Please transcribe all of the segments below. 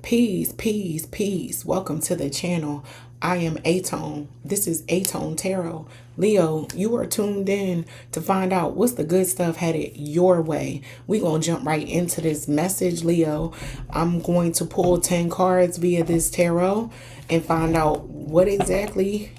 Peace, peace, peace. Welcome to the channel. I am aTone. This is aTone Tarot. Leo, you are tuned in to find out what's the good stuff headed your way. We're going to jump right into this message, Leo. I'm going to pull 10 cards via this tarot and find out what exactly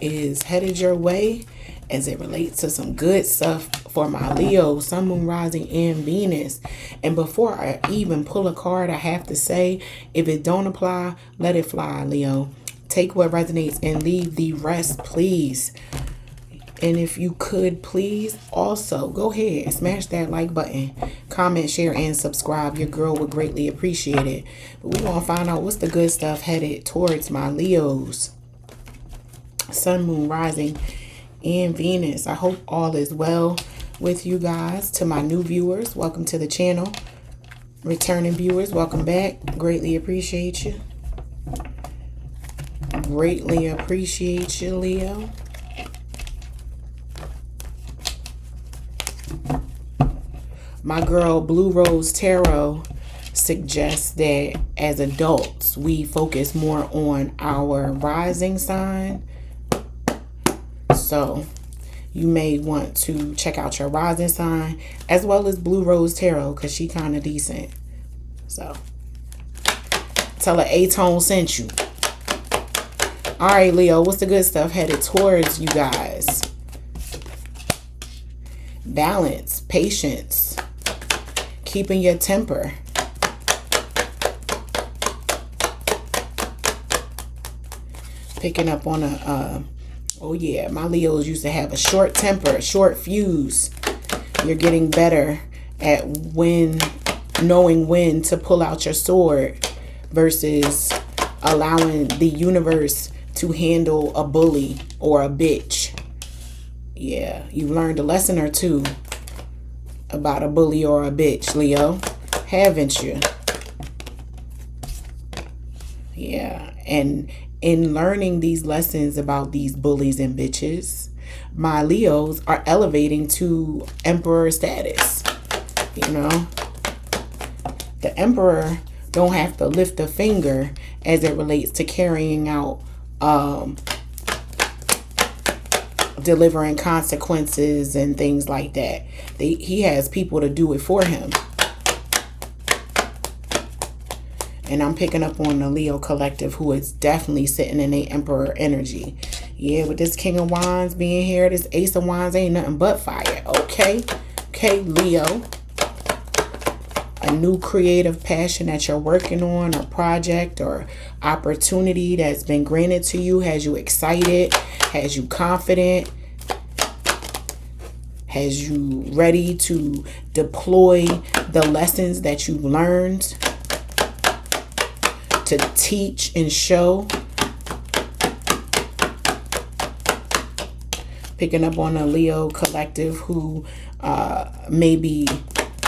is headed your way as it relates to some good stuff for my Leo, Sun, Moon, Rising, and Venus. And before I even pull a card, I have to say, if it don't apply, let it fly, Leo. Take what resonates and leave the rest, please. And if you could, please also go ahead and smash that like button, comment, share, and subscribe. Your girl would greatly appreciate it. But we're going to find out what's the good stuff headed towards my Leos, Sun, Moon, Rising, and Venus. I hope all is well with you guys. To my new viewers, welcome to the channel. Returning viewers, welcome back. Greatly appreciate you. Greatly appreciate you, Leo. My girl Blue Rose Tarot suggests that as adults, we focus more on our rising sign. So you may want to check out your rising sign as well as Blue Rose Tarot, because she kind of decent. So tell her aTone sent you. All right, Leo, what's the good stuff headed towards you guys? Balance, patience, keeping your temper. Picking up on a oh yeah, my Leos used to have a short temper, short fuse. You're getting better at knowing when to pull out your sword versus allowing the universe to handle a bully or a bitch. Yeah, you've learned a lesson or two about a bully or a bitch, Leo, haven't you? Yeah, and in learning these lessons about these bullies and bitches, my Leos are elevating to emperor status. You know, the emperor don't have to lift a finger as it relates to carrying out, delivering consequences and things like that. He has people to do it for him. And I'm picking up on the Leo collective, who is definitely sitting in a emperor energy. Yeah, with this King of Wands being here, this Ace of Wands ain't nothing but fire. Okay. Okay, Leo. A new creative passion that you're working on, or project or opportunity that's been granted to you, has you excited, has you confident, has you ready to deploy the lessons that you've learned to teach and show. Picking up on a Leo collective who may be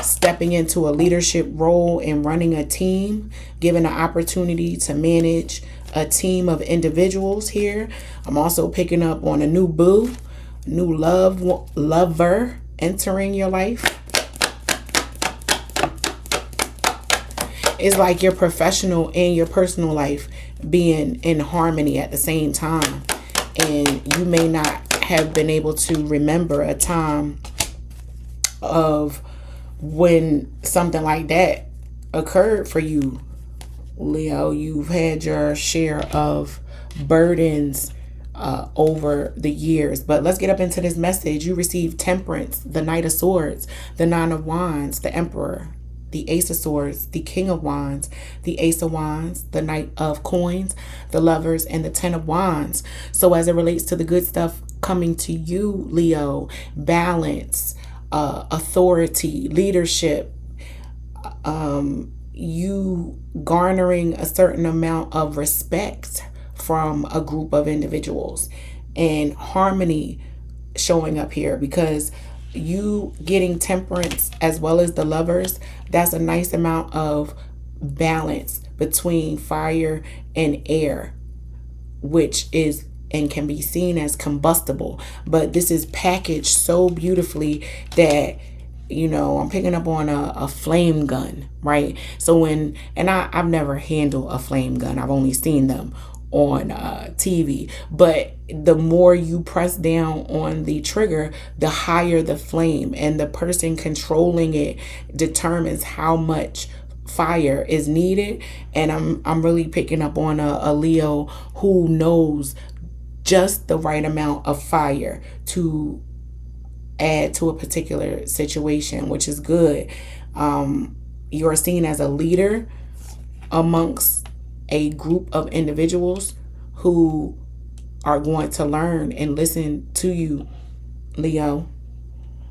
stepping into a leadership role and running a team, given an opportunity to manage a team of individuals here. I'm also picking up on a new boo, new lover entering your life. It's like your professional and your personal life being in harmony at the same time. And you may not have been able to remember a time of when something like that occurred for you, Leo. You've had your share of burdens over the years. But let's get up into this message. You received Temperance, the Knight of Swords, the Nine of Wands, the Emperor, the Ace of Swords, the King of Wands, the Ace of Wands, the Knight of Coins, the Lovers, and the Ten of Wands. So as it relates to the good stuff coming to you, Leo, balance, authority, leadership, you garnering a certain amount of respect from a group of individuals, and harmony showing up here, because you getting Temperance as well as the Lovers, that's a nice amount of balance between fire and air, which is and can be seen as combustible. But this is packaged so beautifully that I'm picking up on a flame gun, right? So I've never handled a flame gun. I've only seen them on TV. But the more you press down on the trigger, the higher the flame, and the person controlling it determines how much fire is needed. And I'm really picking up on a Leo who knows just the right amount of fire to add to a particular situation, which is good. You're seen as a leader amongst a group of individuals who are going to learn and listen to you, Leo.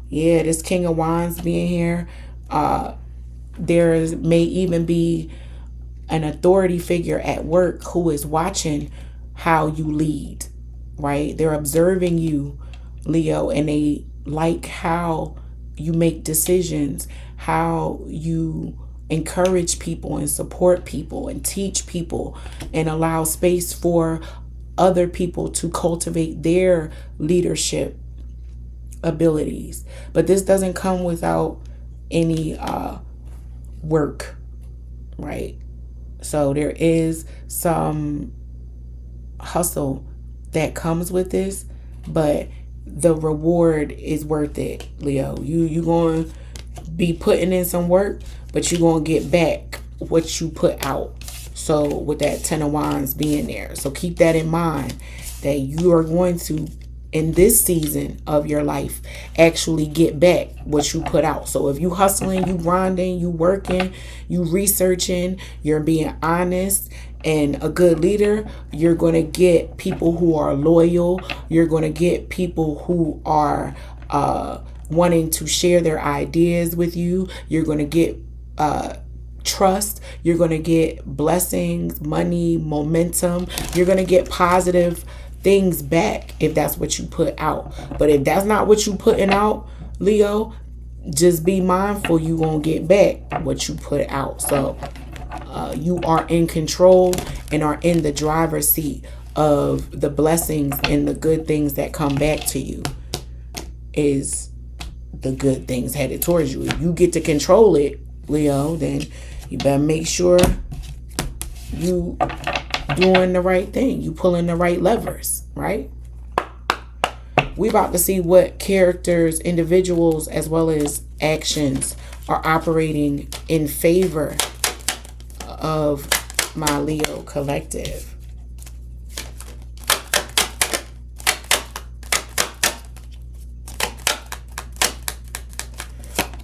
Yeah, this King of Wands being here, there may even be an authority figure at work who is watching how you lead, right? They're observing you, Leo, and they like how you make decisions, how you encourage people and support people and teach people and allow space for other people to cultivate their leadership abilities. But this doesn't come without any work, right? So there is some hustle that comes with this, but the reward is worth it, Leo. You going to be putting in some work, but you going to get back what you put out. So with that Ten of Wands being there, so keep that in mind, that you are going to, in this season of your life, actually get back what you put out. So if you hustling, you grinding, you working, you researching, you're being honest and a good leader, you're going to get people who are loyal. You're going to get people who are wanting to share their ideas with you. You're going to get trust. You're going to get blessings, money, momentum. You're going to get positive things back if that's what you put out. But if that's not what you putting out, Leo, just be mindful you gonna get back what you put out. So you are in control and are in the driver's seat of the blessings and the good things that come back to you. Is the good things headed towards you. If you get to control it, Leo, then you better make sure you doing the right thing. You pulling the right levers, right? We about to see what characters, individuals, as well as actions are operating in favor of my Leo collective.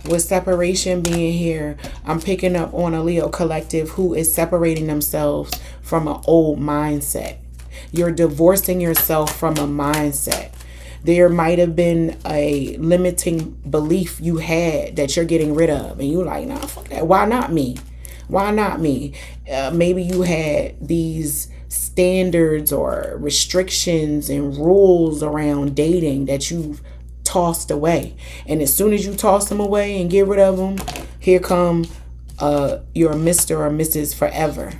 With separation being here, I'm picking up on a Leo collective who is separating themselves from an old mindset. You're divorcing yourself from a mindset. There might have been a limiting belief you had that you're getting rid of. And you're like, nah, fuck that. Why not me? Why not me? Maybe you had these standards or restrictions and rules around dating that you've tossed away. And as soon as you toss them away and get rid of them, here come your Mr. or Mrs. Forever.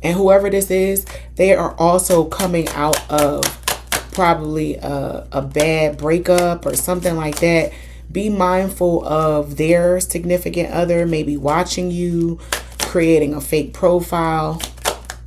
And whoever this is, they are also coming out of probably a bad breakup or something like that. Be mindful of their significant other maybe watching you, creating a fake profile.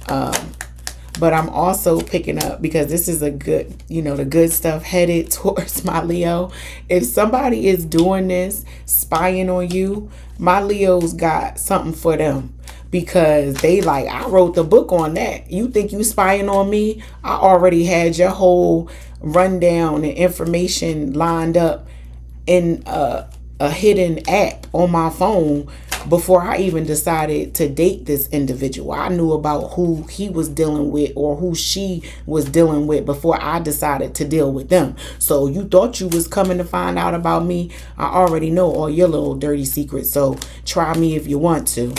But I'm also picking up, because this is a good, the good stuff headed towards my Leo. If somebody is doing this, spying on you, my Leo's got something for them. Because they like, I wrote the book on that. You think you spying on me? I already had your whole rundown and information lined up in a hidden app on my phone before I even decided to date this individual. I knew about who he was dealing with or who she was dealing with before I decided to deal with them. So you thought you was coming to find out about me? I already know all your little dirty secrets. So try me if you want to.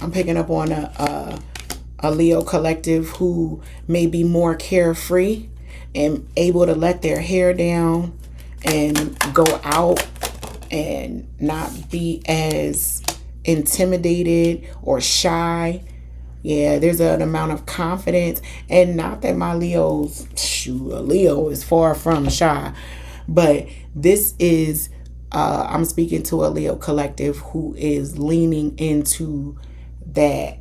I'm picking up on a a Leo collective who may be more carefree and able to let their hair down and go out and not be as intimidated or shy. Yeah, there's an amount of confidence. And not that my Leo's, shoot, a Leo is far from shy. But this is, I'm speaking to a Leo collective who is leaning into that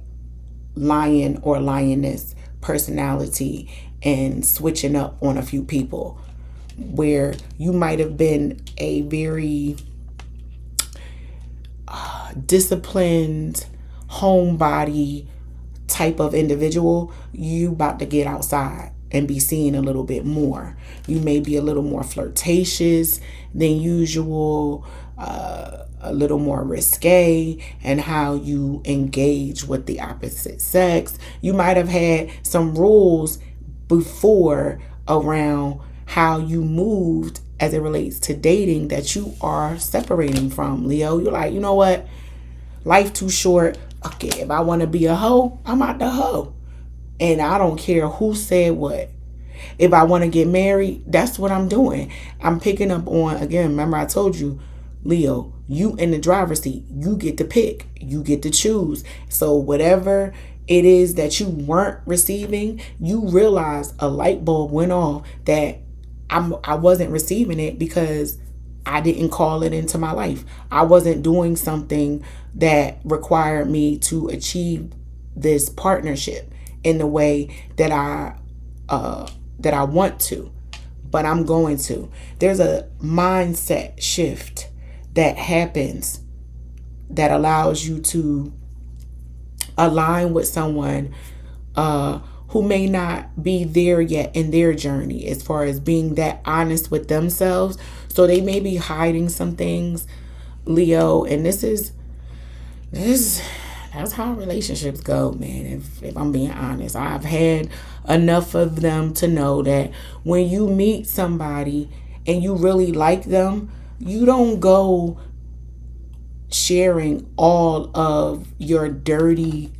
lion or lioness personality and switching up on a few people, where you might have been a very disciplined homebody type of individual. You about to get outside and be seen a little bit more. You may be a little more flirtatious than usual, a little more risque and how you engage with the opposite sex. You might have had some rules before around how you moved as it relates to dating that you are separating from, Leo. You're like, you know what? Life too short. Okay, if I want to be a hoe, I'm out the hoe. And I don't care who said what. If I want to get married, that's what I'm doing. I'm picking up on, again, remember I told you, Leo, you in the driver's seat. You get to pick. You get to choose. So whatever it is that you weren't receiving, you realize a light bulb went off that I wasn't receiving it because I didn't call it into my life. I wasn't doing something that required me to achieve this partnership in the way that I want to, but I'm going to. There's a mindset shift that happens that allows you to align with someone who may not be there yet in their journey as far as being that honest with themselves. So they may be hiding some things, Leo, and that's how relationships go, man. If I'm being honest, I've had enough of them to know that when you meet somebody and you really like them, you don't go sharing all of your dirty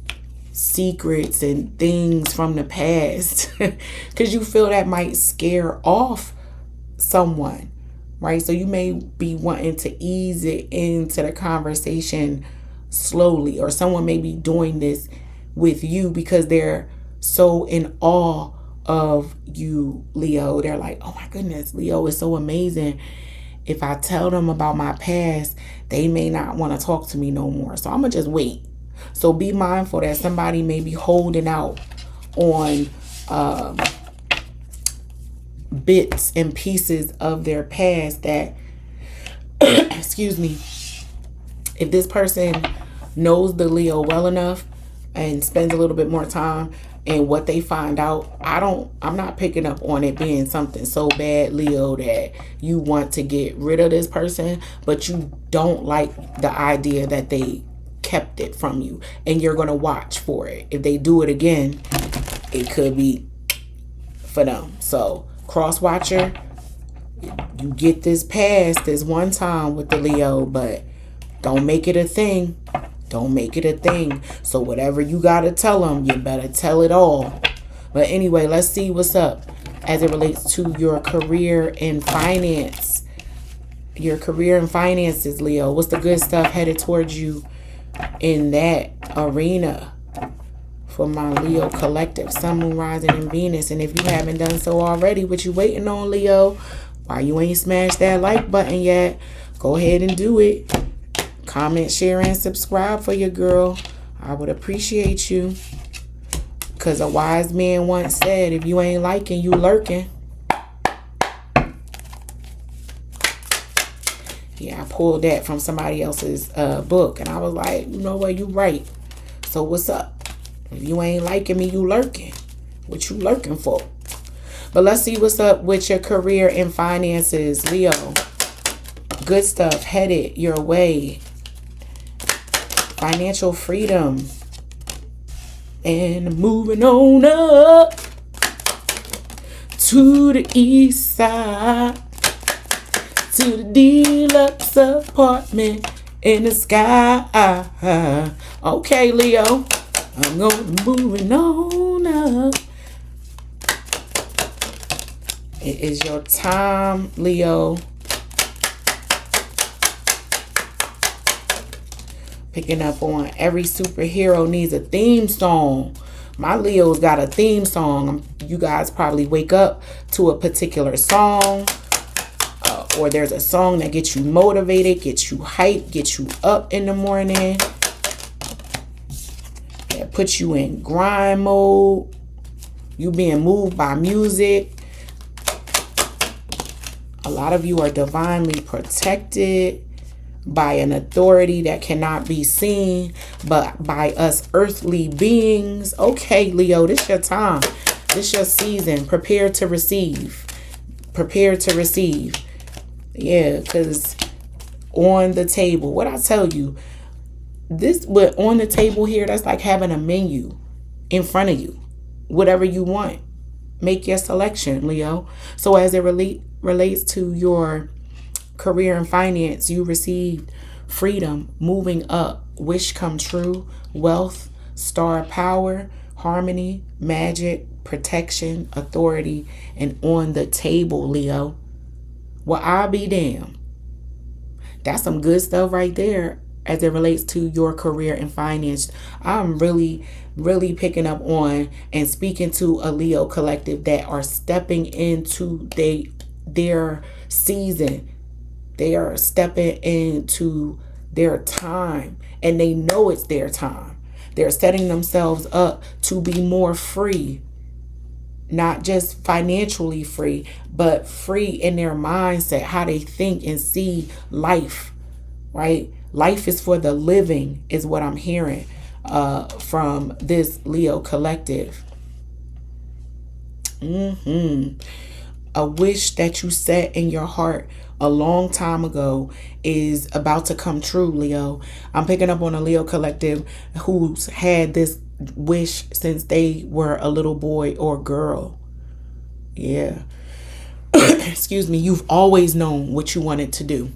secrets and things from the past because you feel that might scare off someone, right? So you may be wanting to ease it into the conversation slowly, or someone may be doing this with you because they're so in awe of you, Leo. They're like, oh my goodness, Leo is so amazing. If I tell them about my past, they may not want to talk to me no more. So I'm gonna just wait. So be mindful that somebody may be holding out on bits and pieces of their past that, excuse me, if this person knows the Leo well enough and spends a little bit more time, and what they find out, I'm not picking up on it being something so bad, Leo, that you want to get rid of this person, but you don't like the idea that they kept it from you, and you're going to watch for it. If they do it again, it could be for them. So cross watcher, you get this past this one time with the Leo, but don't make it a thing. Don't make it a thing. So whatever you got to tell them, you better tell it all. But anyway, let's see what's up as it relates to your career and finance. Your career and finances, Leo. What's the good stuff headed towards you in that arena for my Leo collective? Sun, Moon, Rising, and Venus. And if you haven't done so already, what you waiting on, Leo? Why you ain't smashed that like button yet? Go ahead and do it. Comment, share, and subscribe for your girl. I would appreciate you. Because a wise man once said, if you ain't liking, you lurking. Yeah, I pulled that from somebody else's book. And I was like, you know what, you right. So what's up? If you ain't liking me, you lurking. What you lurking for? But let's see what's up with your career and finances, Leo. Good stuff headed your way. Financial freedom. And moving on up to the east side, to the deluxe apartment in the sky. Okay, Leo. I'm going moving on up. It is your time, Leo. Picking up on every superhero needs a theme song. My Leo's got a theme song. You guys probably wake up to a particular song, or there's a song that gets you motivated, gets you hyped, gets you up in the morning, that puts you in grind mode. You being moved by music. A lot of you are divinely protected by an authority that cannot be seen, but by us earthly beings. Okay, Leo, this your time. This your season. Prepare to receive. Prepare to receive. Yeah, because on the table, what I tell you, this, but on the table here, that's like having a menu in front of you. Whatever you want. Make your selection, Leo. So as it relates to your career and finance, you received freedom, moving up, wish come true, wealth, star power, harmony, magic, protection, authority, and on the table, Leo. Well, I'll be damned. That's some good stuff right there as it relates to your career and finance. I'm really picking up on and speaking to a Leo collective that are stepping into their season. They are stepping into their time, and they know it's their time. They're setting themselves up to be more free, not just financially free, but free in their mindset, how they think and see life, right? Life is for the living is what I'm hearing from this Leo collective. A wish that you set in your heart a long time ago is about to come true, Leo. I'm picking up on a Leo collective who's had this wish since they were a little boy or girl. Yeah. Excuse me. You've always known what you wanted to do.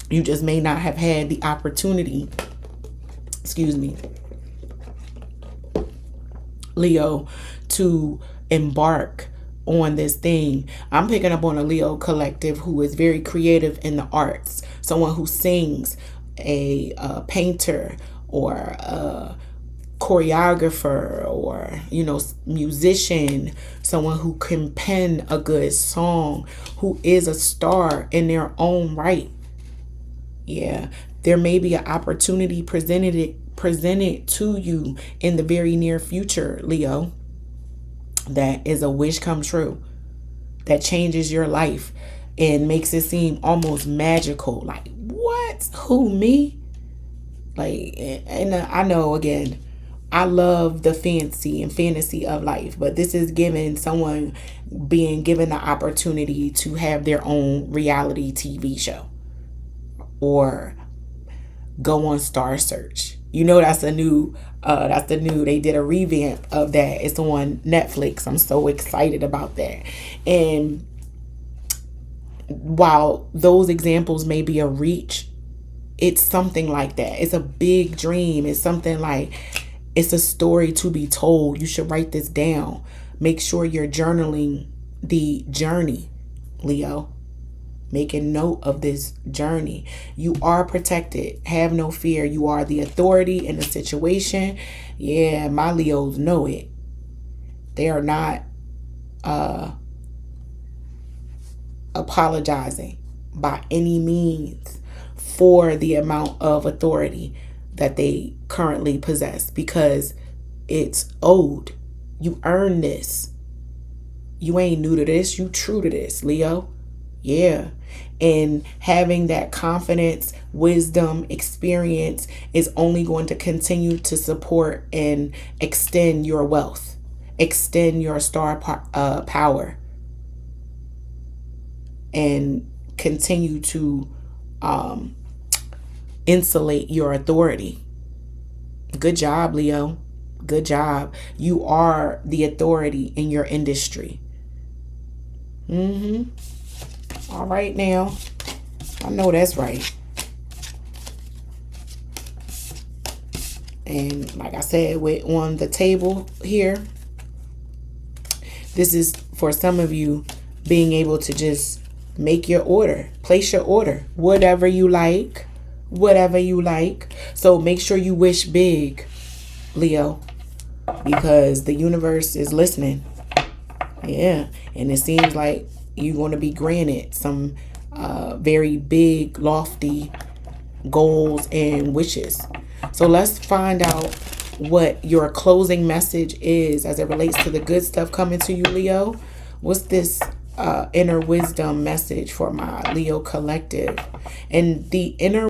You just may not have had the opportunity, excuse me, Leo, to embark on this thing. I'm picking up on a Leo collective who is very creative in the arts. Someone who sings, a painter, or a choreographer, or, musician. Someone who can pen a good song, who is a star in their own right. Yeah, there may be an opportunity presented to you in the very near future, Leo, that is a wish come true, that changes your life and makes it seem almost magical. Like, what? Who, me? Like, and I know, again, I love the fantasy of life, but this is giving someone being given the opportunity to have their own reality TV show or go on Star Search. That's the new, they did a revamp of that. It's on Netflix. I'm so excited about that. And while those examples may be a reach, it's something like that. It's a big dream. It's something like, it's a story to be told. You should write this down. Make sure you're journaling the journey, Leo. Make a note of this journey. You are protected. Have no fear. You are the authority in the situation. Yeah, my Leos know it. They are not apologizing by any means for the amount of authority that they currently possess, because it's owed. You earn this. You ain't new to this. You true to this, Leo. Yeah. And having that confidence, wisdom, experience is only going to continue to support and extend your wealth, extend your star power, and continue to insulate your authority. Good job, Leo. Good job. You are the authority in your industry. All right now. I know that's right. And like I said, with on the table here, this is for some of you being able to just make your order, place your order, whatever you like, whatever you like. So make sure you wish big, Leo, because the universe is listening. Yeah. And it seems like you're going to be granted some very big, lofty goals and wishes. So let's find out what your closing message is as it relates to the good stuff coming to you, Leo. What's this inner wisdom message for my Leo collective? And the inner